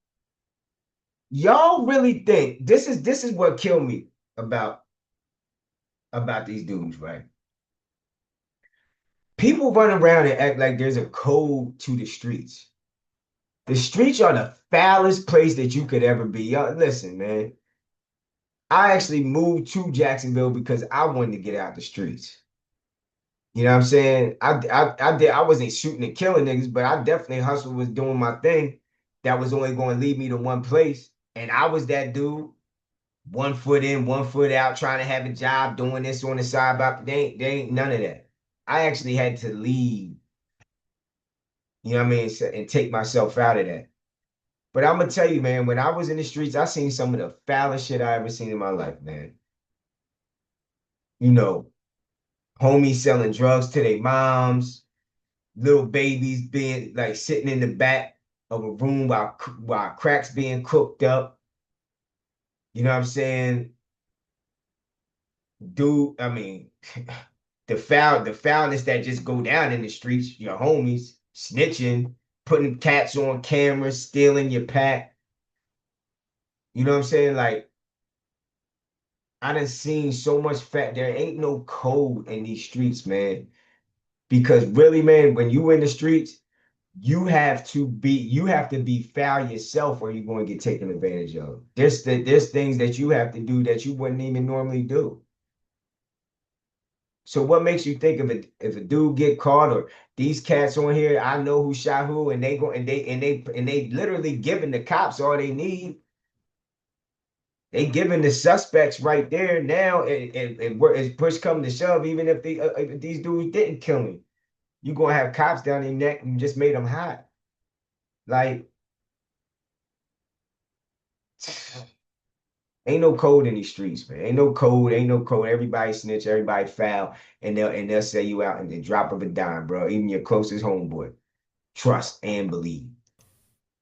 y'all really think this is what killed me about these dudes, right? People run around and act like there's a code to the streets. The streets are the foulest place that you could ever be. Y'all, listen, man. I actually moved to Jacksonville because I wanted to get out the streets. You know what I'm saying? I wasn't shooting and killing niggas, but I definitely hustled, was doing my thing that was only going to lead me to one place. And I was that dude, 1 foot in, 1 foot out, trying to have a job, doing this on the side. But they ain't none of that. I actually had to leave, you know what I mean, and take myself out of that. But I'm going to tell you, man, when I was in the streets, I seen some of the foulest shit I ever seen in my life, man. You know, homies selling drugs to their moms, little babies being like sitting in the back of a room while crack's being cooked up. You know what I'm saying? Dude, I mean, the foulness that just go down in the streets, your homies snitching, putting cats on camera, stealing your pack. You know what I'm saying? Like, I done seen so much fat. There ain't no code in these streets, man. Because really, man, when you in the streets, you have to be foul yourself, or you're going to get taken advantage of. There's things that you have to do that you wouldn't even normally do. So what makes you think if a dude get caught, or these cats on here, I know who shot who, and they literally giving the cops all they need. They giving the suspects right there now, and push come to shove, even if these dudes didn't kill me. You're going to have cops down their neck and just made them hot. Like, ain't no code in these streets, man. Ain't no code. Everybody snitch, everybody foul, and they'll say you out in the drop of a dime, bro. Even your closest homeboy. Trust and believe.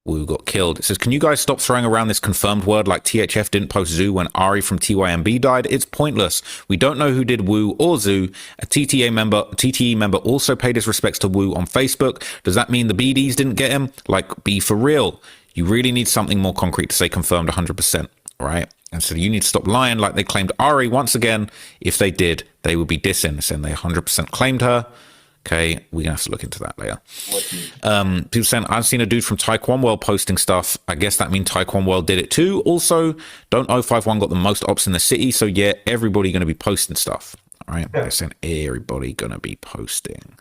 Woo got killed. It says, can you guys stop throwing around this confirmed word like THF didn't post Zoo when Ari from TYMB died? It's pointless. We don't know who did Woo or Zoo. A TTE member also paid his respects to Woo on Facebook. Does that mean the BDs didn't get him? Like, be for real. You really need something more concrete to say confirmed 100%, right? And so you need to stop lying like they claimed Ari. Once again, if they did, they would be dissing, saying they 100% claimed her. Okay, we're gonna have to look into that later. People saying, I've seen a dude from Taekwon World posting stuff. I guess that means Taekwon World did it too. Also, don't 051 got the most ops in the city, so yeah, everybody gonna be posting stuff. All right, they're saying everybody gonna be posting.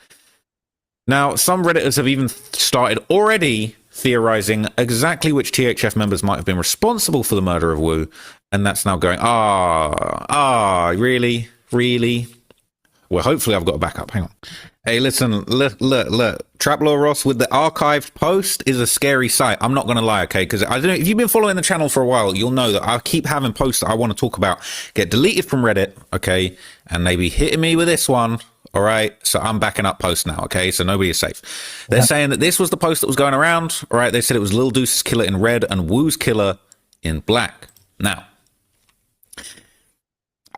Now, some Redditors have even started already theorizing exactly which THF members might have been responsible for the murder of Woo, and that's now going, really? Well, hopefully I've got a backup. Hang on. Hey, listen, look. Trap Law Ross with the archived post is a scary sight. I'm not going to lie, okay? Because I don't know, if you've been following the channel for a while, you'll know that I keep having posts that I want to talk about get deleted from Reddit, okay? And they be hitting me with this one, All right. So I'm backing up post now. Okay. So nobody is safe. They're saying that this was the post that was going around. All right. They said it was Lil Deuce's killer in red and Woo's killer in black. Now,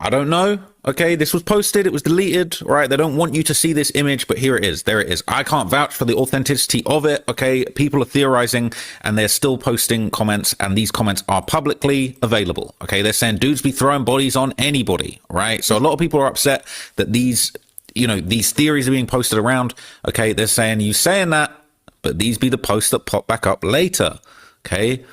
I don't know. Okay, this was posted. It was deleted. All right, they don't want you to see this image, but here it is. There it is. I can't vouch for the authenticity of it. Okay, people are theorizing and they're still posting comments, and these comments are publicly available. Okay, they're saying dudes be throwing bodies on anybody. Right, so a lot of people are upset that these, you know, these theories are being posted around. Okay, they're saying you saying that, but these be the posts that pop back up later. Okay.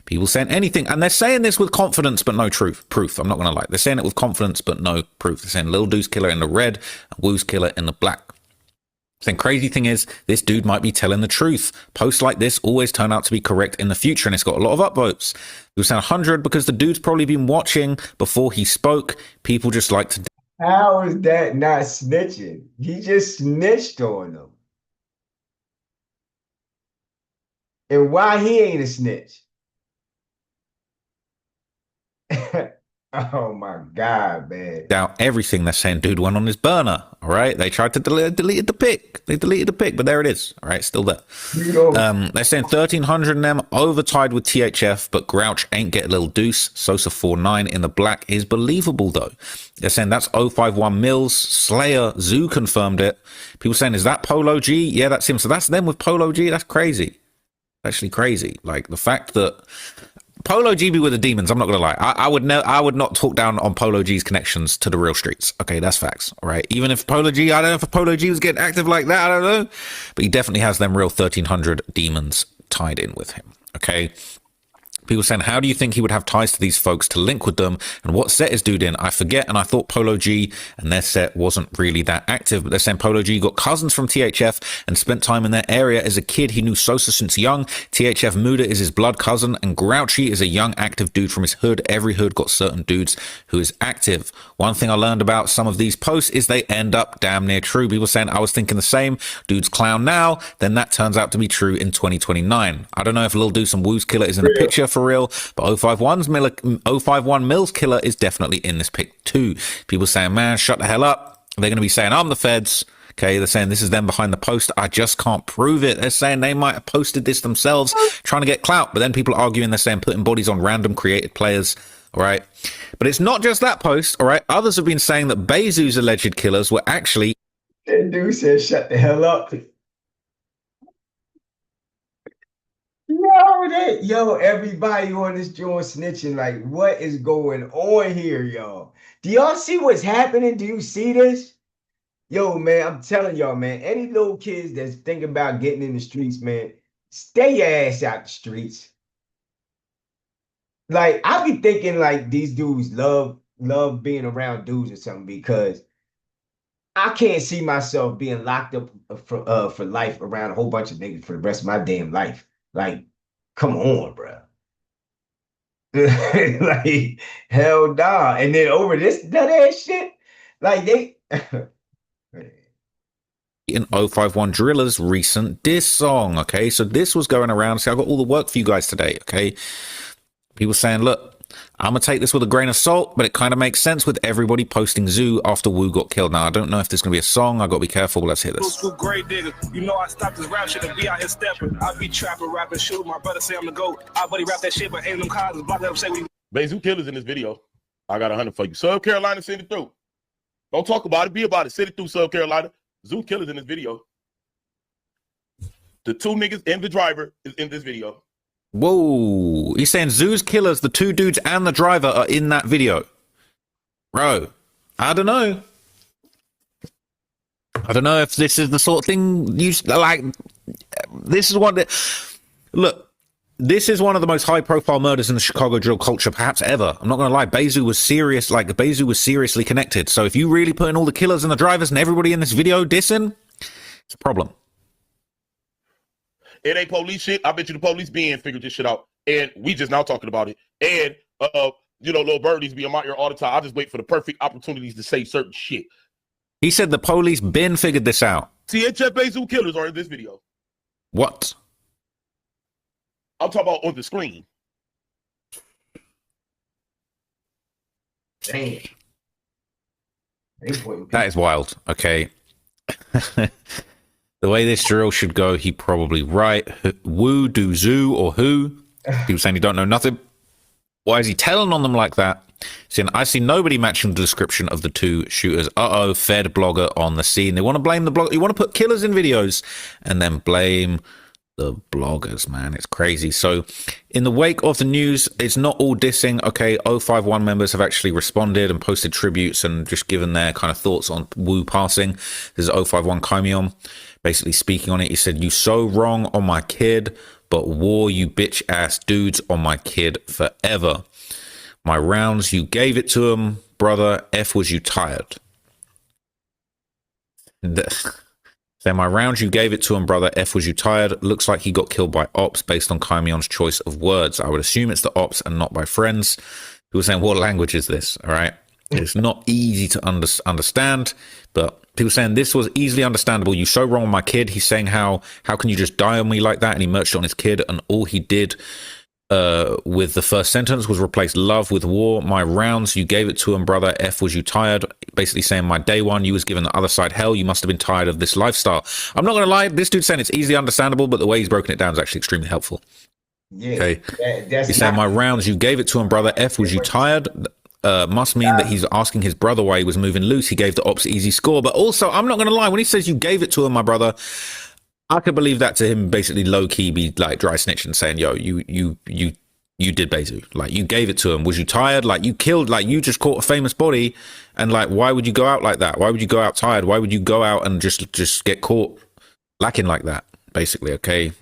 People saying anything, and they're saying this with confidence, but no proof. I'm not going to lie. They're saying it with confidence, but no proof. They're saying Lil Deuce killer in the red and Woo's killer in the black. The crazy thing is, this dude might be telling the truth. Posts like this always turn out to be correct in the future, and it's got a lot of upvotes. It was 100 because the dude's probably been watching before he spoke. People just like to. How is that not snitching? He just snitched on them. And why he ain't a snitch? Oh my God, man. Doubt everything. They're saying dude went on his burner. All right. They tried to delete the pic. They deleted the pic, but there it is. All right. Still there. They're saying 1,300 in them overtied with THF, but Grouch ain't get a Lil Deuce. Sosa 4-9 in the black is believable though. They're saying that's 051 Mills. Slayer Zoo confirmed it. People saying, is that Polo G? Yeah, that's him. So that's them with Polo G. That's crazy. Actually crazy. Like the fact that Polo G be with the demons. I'm not gonna lie. I would not talk down on Polo G's connections to the real streets. Okay, that's facts. All right. Even if Polo G, I don't know if Polo G was getting active like that. I don't know, but he definitely has them real 1,300 demons tied in with him. Okay. People saying, how do you think he would have ties to these folks to link with them? And what set is dude in? I forget. And I thought Polo G and their set wasn't really that active. But they're saying Polo G got cousins from THF and spent time in their area as a kid. He knew Sosa since young. THF Muda is his blood cousin. And Grouchy is a young active dude from his hood. Every hood got certain dudes who is active. One thing I learned about some of these posts is they end up damn near true. People saying, I was thinking the same. Dude's clown now. Then that turns out to be true in 2029. I don't know if Lil Deuce and Woo's killer is in the picture for real, but 051 Mills killer is definitely in this pic too. People saying, man, shut the hell up. They're going to be saying, I'm the feds. Okay, they're saying this is them behind the post. I just can't prove it. They're saying they might have posted this themselves, trying to get clout. But then people are arguing, they're saying putting bodies on random created players. All right. But it's not just that post. All right. Others have been saying that Bezu's alleged killers were actually. That dude said, shut the hell up. Yo, everybody on this joint snitching. Like, what is going on here, y'all? Do y'all see what's happening? Do you see this? Yo, man, I'm telling y'all, man, any little kids that's thinking about getting in the streets, man, stay your ass out the streets. Like, I be thinking like these dudes love being around dudes or something, because I can't see myself being locked up for life around a whole bunch of niggas for the rest of my damn life. Like, come on, bro. Like, hell nah. And then over this nut ass shit, like they in 051 Driller's recent diss song. Okay, so this was going around. See, I got all the work for you guys today. Okay, people saying, look, I'm gonna take this with a grain of salt, but it kind of makes sense with everybody posting Zoo after Woo got killed. Now I don't know if there's gonna be a song. I gotta be careful. Let's hear this. Great nigga, you know I stopped this rap shit and be out here stepping. I be trapping, rapping, shoot. My brother say I'm the GOAT. I buddy rap that shit, but ain't them cars block. Let him say we. Bezu killers in this video. I got 100 for you. South Carolina, send it through. Don't talk about it. Be about it. Send it through, South Carolina. Zoo killers in this video. The two niggas and the driver is in this video. Whoa, he's saying Zoo's killers, the two dudes and the driver are in that video. Bro, I don't know. I don't know if this is the sort of thing you like. This is one that, look, this is one of the most high profile murders in the Chicago drill culture perhaps ever. I'm not going to lie. Bezu was serious. Like, Bezu was seriously connected. So if you really put in all the killers and the drivers and everybody in this video dissing, it's a problem. It ain't police shit. I bet you the police being figured this shit out. And we just now talking about it. And, you know, little birdies be in my ear all the time. I just wait for the perfect opportunities to say certain shit. He said the police been figured this out. THF Bezu killers are in this video. What? I'm talking about on the screen. damn. That is wild. Okay. The way this drill should go, he probably right. Woo, do zoo, or who? People saying he don't know nothing. Why is he telling on them like that? Saying, I see nobody matching the description of the two shooters. Uh-oh, Fed blogger on the scene. They want to blame the blogger. You want to put killers in videos and then blame the bloggers, man. It's crazy. So in the wake of the news, it's not all dissing. Okay, 051 members have actually responded and posted tributes and just given their kind of thoughts on Wu passing. This is 051 Kaimion basically speaking on it. He said, you so wrong on my kid, but war you bitch ass dudes on my kid forever. My rounds, you gave it to him, brother. F was you tired. Say, my rounds, you gave it to him, brother. F was you tired. Looks like he got killed by ops based on Kaimion's choice of words. I would assume it's the ops and not by friends. People saying, what language is this? All right. It's not easy to understand, but people saying this was easily understandable. You so wrong on my kid. He's saying how can you just die on me like that? And he merged on his kid, and all he did with the first sentence was replace love with war. My rounds, you gave it to him, brother. F was you tired. Basically saying my day one, you was given the other side hell. You must have been tired of this lifestyle. I'm not going to lie. This dude's saying it's easily understandable, but the way he's broken it down is actually extremely helpful. Yeah, okay. That's he's saying my rounds, you gave it to him, brother. F was you tired. Must mean that he's asking his brother why he was moving loose. He gave the ops easy score. But also, I'm not going to lie. When he says you gave it to him, my brother, I could believe that to him basically low key be like dry snitching, saying, yo, you did Bezu. Like, you gave it to him. Was you tired? Like, you killed, like, you just caught a famous body. And like, why would you go out like that? Why would you go out tired? Why would you go out and just get caught lacking like that? Basically, okay.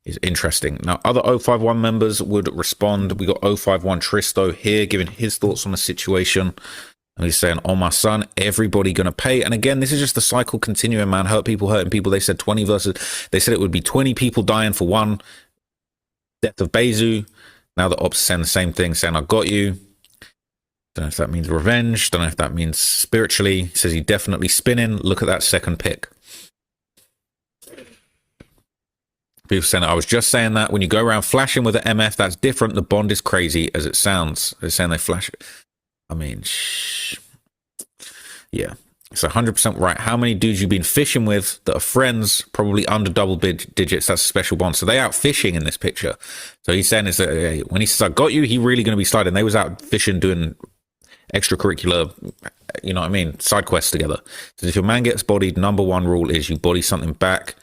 Is interesting. Now, other 051 members would respond. We got 051 Tristo here giving his thoughts on the situation. And he's saying, oh, my son, everybody going to pay. And again, this is just the cycle continuing, man. Hurt people, hurting people. They said 20 versus, they said it would be 20 people dying for one death of Bezu. Now the ops saying the same thing, saying, I got you. Don't know if that means revenge. Don't know if that means spiritually. He says he definitely spinning. Look at that second pick. People saying, I was just saying that when you go around flashing with an MF, that's different. The bond is crazy as it sounds. They're saying they flash it. I mean, yeah, it's 100% right. How many dudes you've been fishing with that are friends, probably under double digits? That's a special bond. So they out fishing in this picture. So he's saying is that hey, when he says, I got you, he really going to be sliding. They was out fishing, doing extracurricular, you know what I mean, side quests together. So if your man gets bodied, number one rule is you body something back,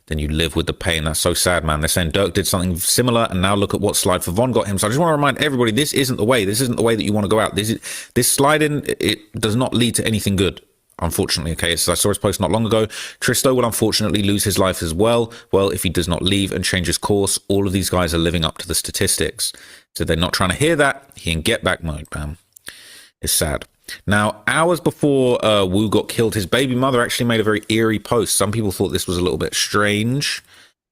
then you live with the pain. That's so sad, man. They're saying Dirk did something similar, and now look at what slide for Von got him. So I just want to remind everybody, this isn't the way. This isn't the way that you want to go out. This sliding, it does not lead to anything good, unfortunately. Okay, so I saw his post not long ago. Tristo will unfortunately lose his life as well. Well, if he does not leave and change his course, all of these guys are living up to the statistics. So they're not trying to hear that. He in get back mode, man. It's sad. Now, hours before Wu got killed, his baby mother actually made a very eerie post. Some people thought this was a little bit strange,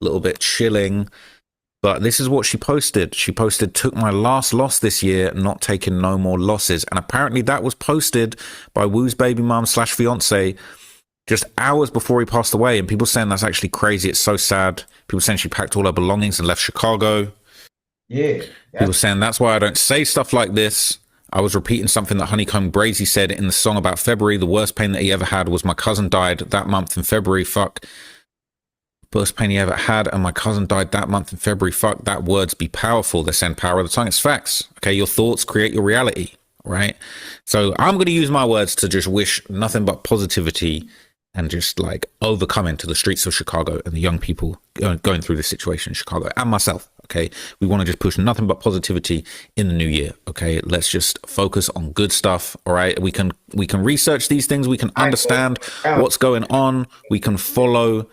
a little bit chilling, but this is what she posted. She posted, took my last loss this year, not taking no more losses. And apparently that was posted by Wu's baby mom / fiance just hours before he passed away. And people saying that's actually crazy. It's so sad. People saying she packed all her belongings and left Chicago. Yeah. People saying that's why I don't say stuff like this. I was repeating something that Honeycomb Brazy said in the song about February. The worst pain that he ever had was my cousin died that month in February. Fuck. Worst pain he ever had, and my cousin died that month in February. Fuck. That words be powerful. They're saying power of the tongue. It's facts. Okay, your thoughts create your reality, right? So I'm going to use my words to just wish nothing but positivity and just like overcoming to the streets of Chicago and the young people going through this situation in Chicago and myself. Okay, we want to just push nothing but positivity in the new year. Okay, let's just focus on good stuff. All right, we can research these things. We can understand what's going on. We can follow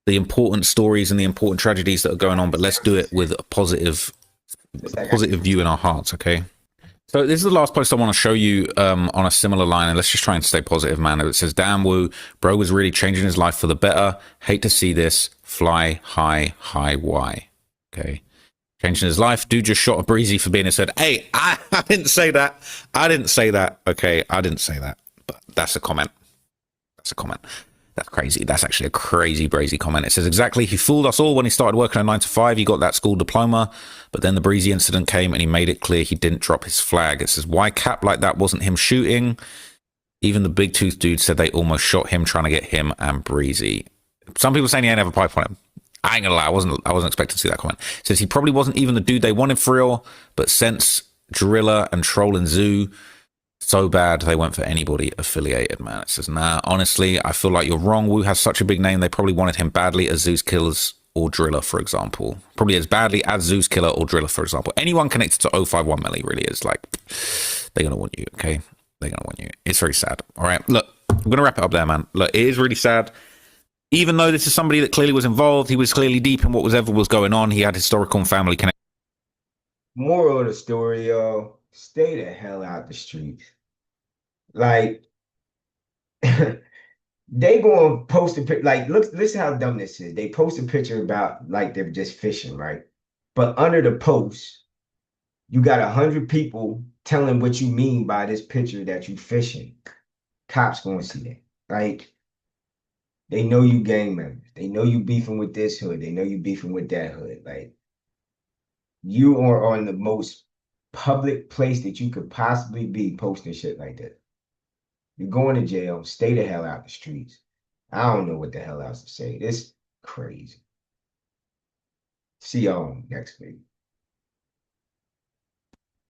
the important stories and the important tragedies that are going on. But let's do it with a positive view in our hearts. Okay. So this is the last post I want to show you on a similar line, and let's just try and stay positive, man. It says, damn, Wu, bro was really changing his life for the better. Hate to see this. Fly high, high, why? Okay. Changing his life. Dude just shot a breezy for being and said, hey, I didn't say that. I didn't say that. Okay, I didn't say that. But that's a comment. That's a comment. That's crazy. That's actually a crazy, brazy comment. It says, exactly, he fooled us all when he started working a 9 to 5. He got that school diploma, but then the breezy incident came and he made it clear he didn't drop his flag. It says, why cap like that wasn't him shooting? Even the big tooth dude said they almost shot him trying to get him and Breezy. Some people saying he ain't have a pipe on him. I ain't gonna lie, I wasn't expecting to see that comment. Says he probably wasn't even the dude they wanted for real, but since Driller and Troll and Zoo so bad they went for anybody affiliated, man. It says, nah, honestly, I feel like you're wrong. Wu has such a big name, they probably wanted him badly as Zeus Killers or Driller, for example. Probably as badly as Zeus Killer or Driller, for example. Anyone connected to 051 Melly really is like, they're gonna want you, okay? They're gonna want you. It's very sad. All right, look, I'm gonna wrap it up there, man. Look, it is really sad. Even though this is somebody that clearly was involved, he was clearly deep in whatever was going on. He had historical and family connections. Moral of the story, y'all, stay the hell out the streets. Like, they gonna post a picture. Like, look, listen how dumb this is. They post a picture about like they're just fishing, right? But under the post, you got 100 people telling what you mean by this picture that you fishing. Cops gonna see that. Like, they know you gang members. They know you beefing with this hood. They know you beefing with that hood. Like, you are on the most public place that you could possibly be posting shit like that. You're going to jail. Stay the hell out the streets. I don't know what the hell else to say. This crazy. See y'all next week.